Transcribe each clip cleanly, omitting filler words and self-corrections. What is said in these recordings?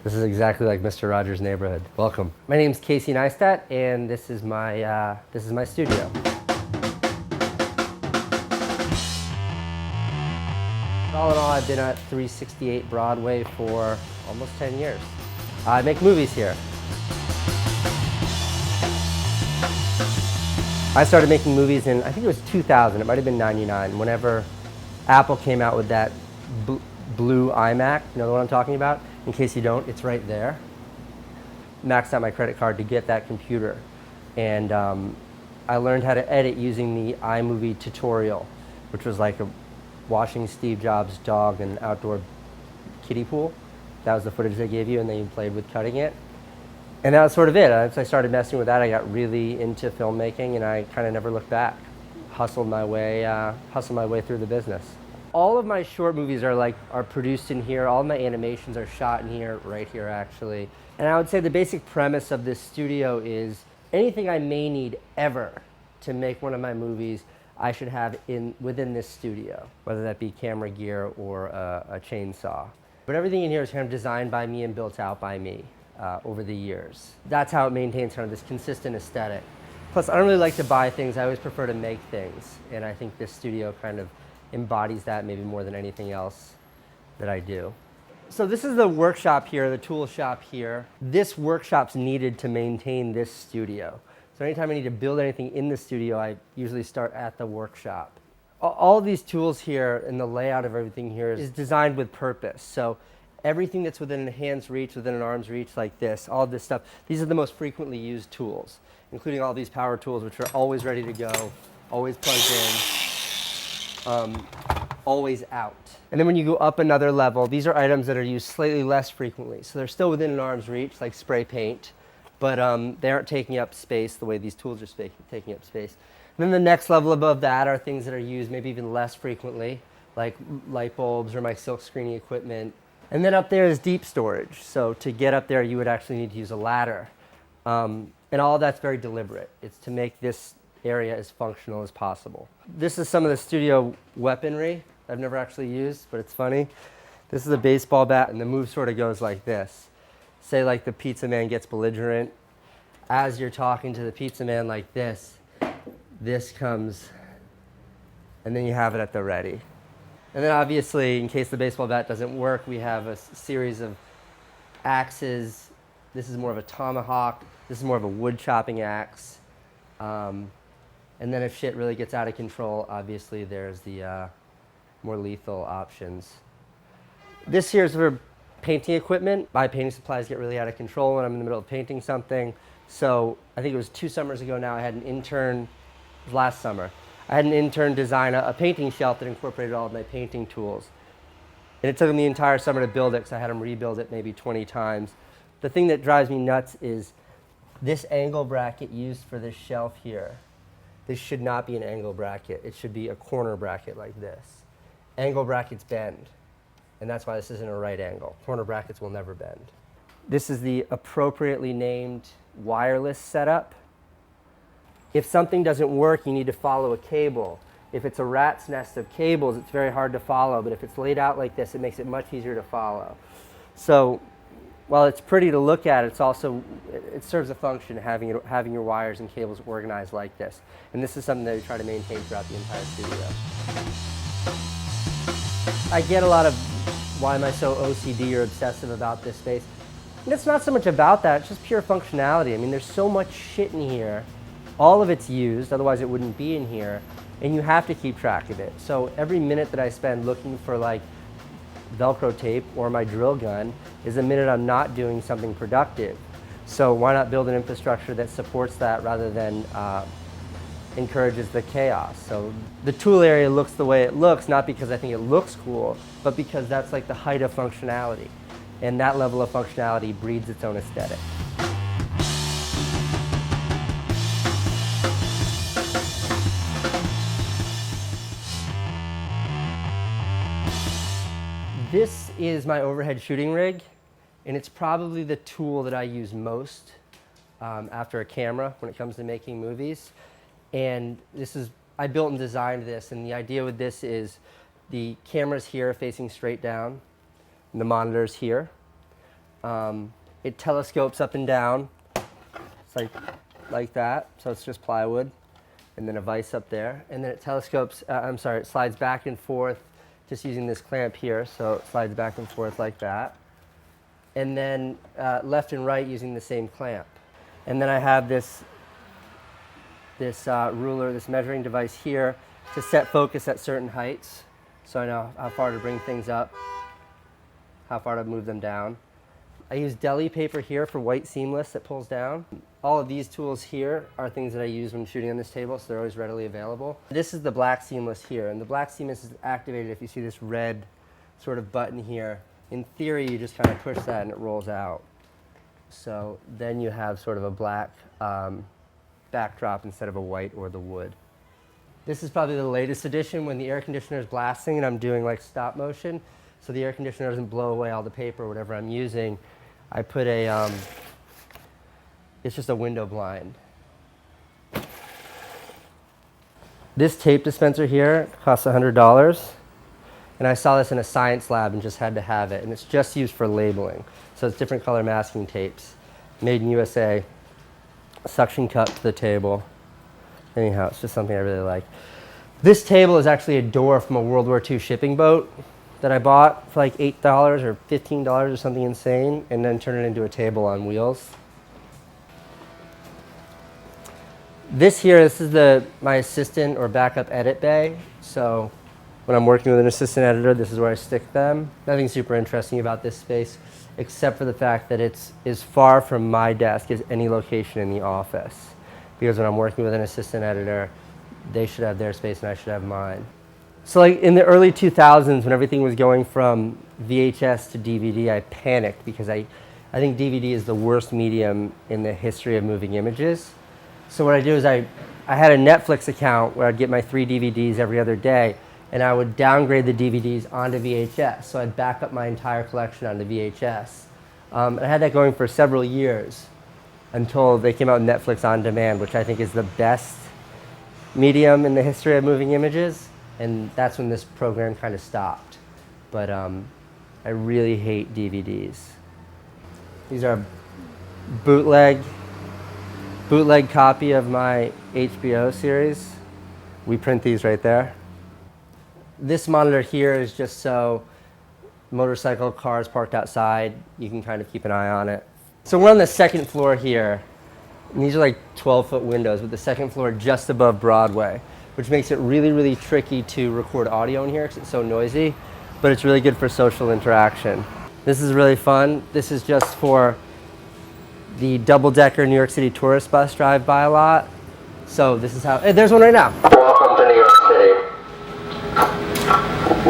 This is exactly like Mr. Rogers' Neighborhood. Welcome. My name's Casey Neistat, and this is my studio. All in all, I've been at 368 Broadway for almost 10 years. I make movies here. I started making movies in, I think it was 2000, it might have been 99, whenever Apple came out with that blue iMac, you know what I'm talking about? In case you don't, it's right there. Maxed out my credit card to get that computer. And I learned how to edit using the iMovie tutorial, which was like washing Steve Jobs' dog in an outdoor kiddie pool. That was the footage they gave you, and then you played with cutting it. And that was sort of it. As I started messing with that, I got really into filmmaking, and I kind of never looked back. Hustled my way through the business. All of my short movies are produced in here. All of my animations are shot in here, right here actually. And I would say the basic premise of this studio is anything I may need ever to make one of my movies, I should have within this studio, whether that be camera gear or a chainsaw. But everything in here is kind of designed by me and built out by me over the years. That's how it maintains kind of this consistent aesthetic. Plus, I don't really like to buy things. I always prefer to make things. And I think this studio kind of embodies that maybe more than anything else that I do. So this is the workshop here, the tool shop here. This workshop's needed to maintain this studio. So anytime I need to build anything in the studio, I usually start at the workshop. All of these tools here and the layout of everything here is designed with purpose. So everything that's within a hand's reach, within an arm's reach like this, all of this stuff, these are the most frequently used tools, including all these power tools, which are always ready to go, always plugged in, always out. And then when you go up another level, these are items that are used slightly less frequently. So they're still within an arm's reach, like spray paint, but they aren't taking up space the way these tools are taking up space. And then the next level above that are things that are used maybe even less frequently, like light bulbs or my silk screening equipment. And then up there is deep storage. So to get up there, you would actually need to use a ladder. And all of that's very deliberate. It's to make this area as functional as possible. This is some of the studio weaponry I've never actually used, but it's funny. This is a baseball bat, and the move sort of goes like this. Say like the pizza man gets belligerent. As you're talking to the pizza man like this comes, and then you have it at the ready. And then obviously, in case the baseball bat doesn't work, we have a series of axes. This is more of a tomahawk. This is more of a wood chopping axe. And then if shit really gets out of control, obviously there's the more lethal options. This here is for painting equipment. My painting supplies get really out of control when I'm in the middle of painting something. So I think it was 2 summers ago now, I had an intern, last summer, I had an intern design a painting shelf that incorporated all of my painting tools. And it took him the entire summer to build it because I had him rebuild it maybe 20 times. The thing that drives me nuts is this angle bracket used for this shelf here. This should not be an angle bracket. It should be a corner bracket like this. Angle brackets bend, and that's why this isn't a right angle. Corner brackets will never bend. This is the appropriately named wireless setup. If something doesn't work, you need to follow a cable. If it's a rat's nest of cables, it's very hard to follow, but if it's laid out like this, it makes it much easier to follow. So while it's pretty to look at, it serves a function having your wires and cables organized like this. And this is something that we try to maintain throughout the entire studio. I get a lot of why am I so OCD or obsessive about this space. And it's not so much about that, it's just pure functionality. I mean, there's so much shit in here. All of it's used, otherwise it wouldn't be in here, and you have to keep track of it. So every minute that I spend looking for like Velcro tape or my drill gun is a minute I'm not doing something productive. So why not build an infrastructure that supports that rather than encourages the chaos? So the tool area looks the way it looks, not because I think it looks cool, but because that's like the height of functionality. And that level of functionality breeds its own aesthetic. This is my overhead shooting rig, and it's probably the tool that I use most after a camera when it comes to making movies. And I built and designed this, and the idea with this is the camera's here facing straight down, and the monitor's here. It telescopes up and down. It's like that. So it's just plywood, and then a vise up there, and then it telescopes. It slides back and forth, just using this clamp here. So it slides back and forth like that, and then left and right using the same clamp. And then I have this ruler, this measuring device here to set focus at certain heights, so I know how far to bring things up, how far to move them down. I use deli paper here for white seamless that pulls down. All of these tools here are things that I use when shooting on this table, so they're always readily available. This is the black seamless here, and the black seamless is activated if you see this red sort of button here. In theory, you just kind of push that and it rolls out. So then you have sort of a black backdrop instead of a white or the wood. This is probably the latest edition when the air conditioner is blasting and I'm doing like stop motion, so the air conditioner doesn't blow away all the paper or whatever I'm using. I put a, it's just a window blind. This tape dispenser here costs $100, and I saw this in a science lab and just had to have it, and it's just used for labeling. So it's different color masking tapes, made in USA, suction cup to the table. Anyhow, it's just something I really like. This table is actually a door from a World War II shipping boat that I bought for like $8 or $15 or something insane, and then turned it into a table on wheels. This is my assistant or backup edit bay. So when I'm working with an assistant editor, this is where I stick them. Nothing super interesting about this space, except for the fact that it's as far from my desk as any location in the office. Because when I'm working with an assistant editor, they should have their space and I should have mine. So like in the early 2000s, when everything was going from VHS to DVD, I panicked because I think DVD is the worst medium in the history of moving images. So what I do is I had a Netflix account where I'd get my 3 DVDs every other day, and I would downgrade the DVDs onto VHS. So I'd back up my entire collection onto VHS. I had that going for several years until they came out with Netflix On Demand, which I think is the best medium in the history of moving images. And that's when this program kind of stopped. But I really hate DVDs. These are bootleg copy of my HBO series. We print these right there. This monitor here is just so motorcycle cars parked outside, you can kind of keep an eye on it. So we're on the second floor here, and these are like 12-foot windows with the second floor just above Broadway, which makes it really, really tricky to record audio in here because it's so noisy, but it's really good for social interaction. This is really fun. This is just for the double-decker New York City tourist bus drive by a lot. So this is how, hey, there's one right now. Welcome to New York City.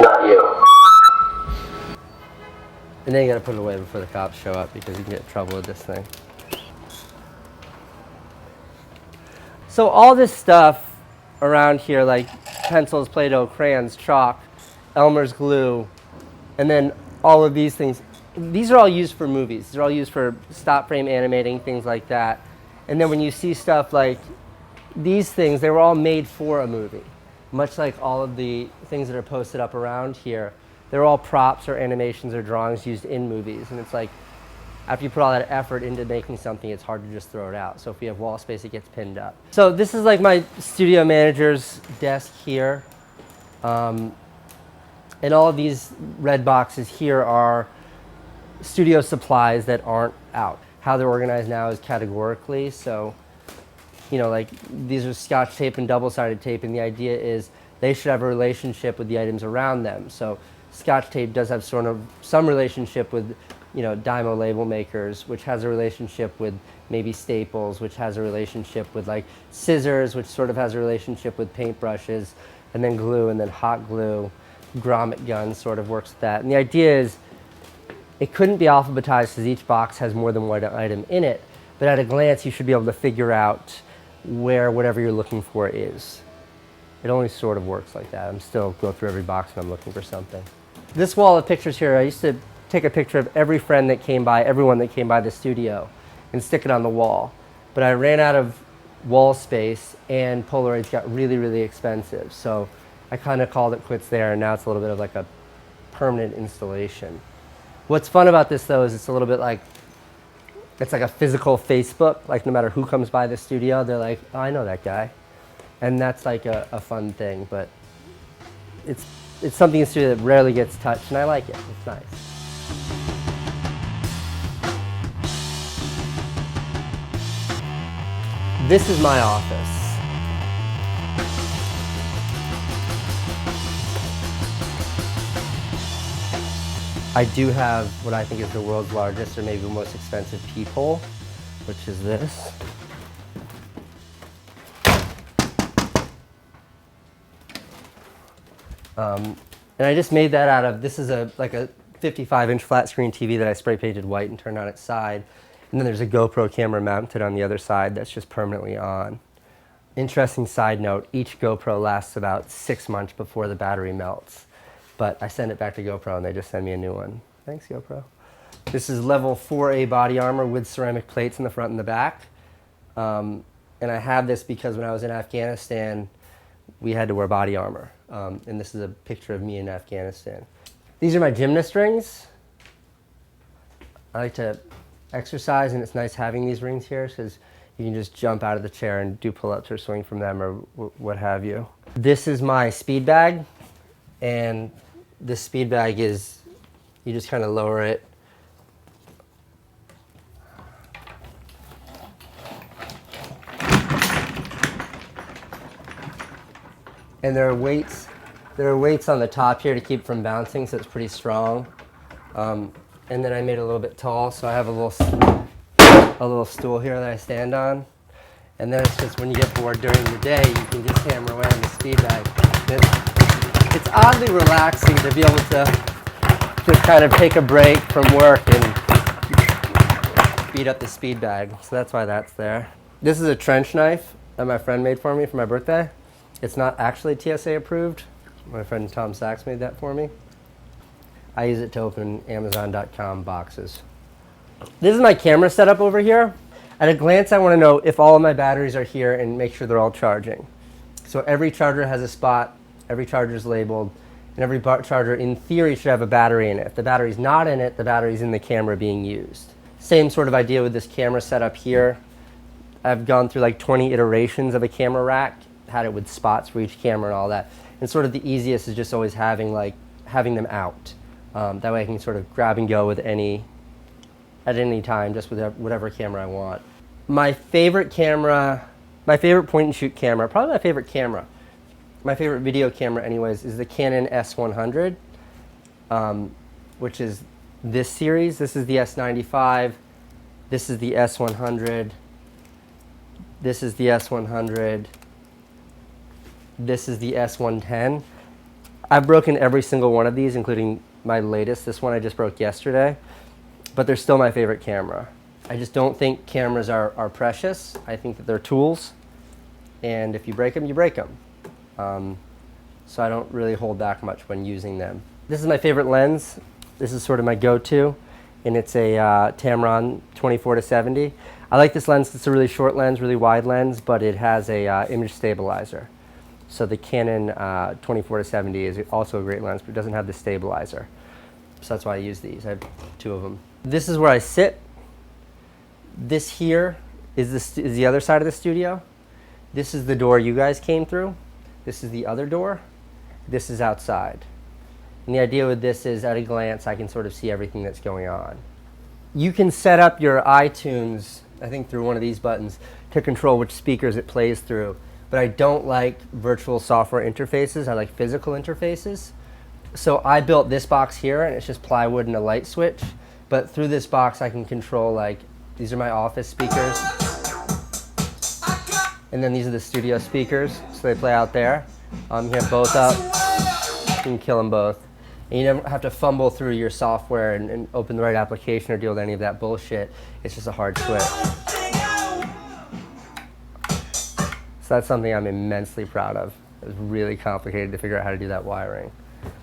Not you. And then you gotta put it away before the cops show up because you can get in trouble with this thing. So all this stuff around here, like pencils, Play-Doh, crayons, chalk, Elmer's glue, and then all of these things, these are all used for movies. They're all used for stop frame animating, things like that. And then when you see stuff like these things, they were all made for a movie. Much like all of the things that are posted up around here, they're all props or animations or drawings used in movies. And it's like, after you put all that effort into making something, it's hard to just throw it out. So if we have wall space, it gets pinned up. So this is like my studio manager's desk here. And all of these red boxes here are studio supplies that aren't out. How they're organized now is categorically. So, you know, like these are Scotch tape and double-sided tape, and the idea is they should have a relationship with the items around them. So Scotch tape does have sort of some relationship with, you know, Dymo label makers, which has a relationship with maybe Staples, which has a relationship with like scissors, which sort of has a relationship with paintbrushes, and then glue, and then hot glue. Grommet gun sort of works with that. And the idea is it couldn't be alphabetized because each box has more than one item in it, but at a glance you should be able to figure out where whatever you're looking for is. It only sort of works like that. I'm still go through every box and I'm looking for something. This wall of pictures here, I used to take a picture of every friend that came by, everyone that came by the studio, and stick it on the wall. But I ran out of wall space and Polaroids got really, really expensive. So I kind of called it quits there, and now it's a little bit of like a permanent installation. What's fun about this though is it's a little bit like, it's like a physical Facebook. Like no matter who comes by the studio, they're like, oh, I know that guy. And that's like a fun thing, but it's something in the studio that rarely gets touched, and I like it. It's nice. This is my office. I do have what I think is the world's largest or maybe the most expensive peephole, which is this. And I just made that out of, this is like a 55-inch flat screen TV that I spray painted white and turned on its side. And then there's a GoPro camera mounted on the other side that's just permanently on. Interesting side note, each GoPro lasts about 6 months before the battery melts. But I send it back to GoPro and they just send me a new one. Thanks, GoPro. This is level 4A body armor with ceramic plates in the front and the back. And I have this because when I was in Afghanistan, we had to wear body armor. And this is a picture of me in Afghanistan. These are my gymnast rings. I like to exercise, and it's nice having these rings here because you can just jump out of the chair and do pull-ups or swing from them or what have you. This is my speed bag, and this speed bag is, you just kind of lower it. And there are weights on the top here to keep from bouncing, so it's pretty strong. And then I made it a little bit tall, so I have a little stool here that I stand on. And then it's just when you get bored during the day, you can just hammer away on the speed bag. It's oddly relaxing to be able to just kind of take a break from work and beat up the speed bag. So that's why that's there. This is a trench knife that my friend made for me for my birthday. It's not actually TSA approved. My friend Tom Sachs made that for me. I use it to open Amazon.com boxes. This is my camera setup over here. At a glance, I want to know if all of my batteries are here and make sure they're all charging. So every charger has a spot, every charger is labeled, and every charger in theory should have a battery in it. If the battery's not in it, the battery's in the camera being used. Same sort of idea with this camera setup here. I've gone through like 20 iterations of a camera rack, had it with spots for each camera and all that. And sort of the easiest is just always having them out. That way I can sort of grab and go with at any time, just with whatever camera I want. My favorite camera, my favorite point and shoot camera, probably my favorite camera, my favorite video camera anyways, is the Canon S100, which is this series. This is the S95, this is the S100, this is the S100, this is the S110. I've broken every single one of these, including my latest. This one I just broke yesterday, but they're still my favorite camera. I just don't think cameras are precious. I think that they're tools, and if you break them, you break them. So I don't really hold back much when using them. This is my favorite lens. This is sort of my go-to, and it's a Tamron 24-70. I like this lens. It's a really short lens, really wide lens, but it has a image stabilizer. So the Canon 24-70 is also a great lens, but it doesn't have the stabilizer. So that's why I use these. I have 2 of them. This is where I sit. This here is the other side of the studio. This is the door you guys came through. This is the other door. This is outside. And the idea with this is, at a glance, I can sort of see everything that's going on. You can set up your iTunes, I think through one of these buttons, to control which speakers it plays through. But I don't like virtual software interfaces. I like physical interfaces. So I built this box here, and it's just plywood and a light switch. But through this box, I can control, like, these are my office speakers. And then these are the studio speakers, so they play out there. You have both up. You can kill them both. And you never have to fumble through your software and open the right application or deal with any of that bullshit. It's just a hard switch. So that's something I'm immensely proud of. It was really complicated to figure out how to do that wiring.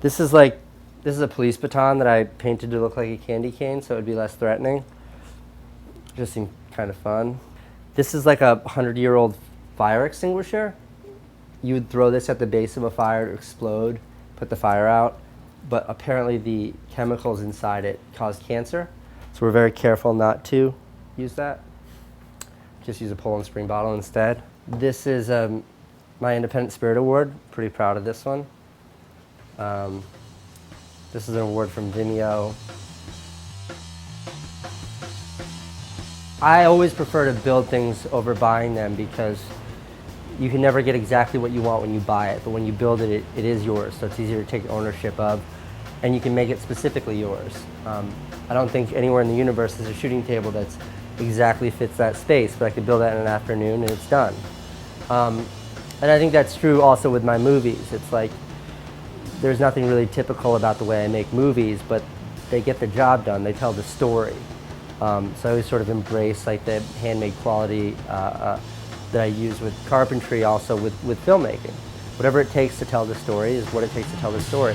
This is a police baton that I painted to look like a candy cane so it would be less threatening. Just seemed kind of fun. This is like a 100-year-old fire extinguisher. You would throw this at the base of a fire to explode, put the fire out. but apparently the chemicals inside it cause cancer. So we're very careful not to use that. Just use a Poland Spring bottle instead. This is my Independent Spirit Award. Pretty proud of this one. This is an award from Vimeo. I always prefer to build things over buying them because you can never get exactly what you want when you buy it, but when you build it, it is yours, so it's easier to take ownership of, and you can make it specifically yours. I don't think anywhere in the universe there's a shooting table that's exactly fits that space, but I could build that in an afternoon and it's done. And I think that's true also with my movies. It's like, there's nothing really typical about the way I make movies, but they get the job done, they tell the story. So I always sort of embrace like the handmade quality that I use with carpentry, also with filmmaking. Whatever it takes to tell the story is what it takes to tell the story.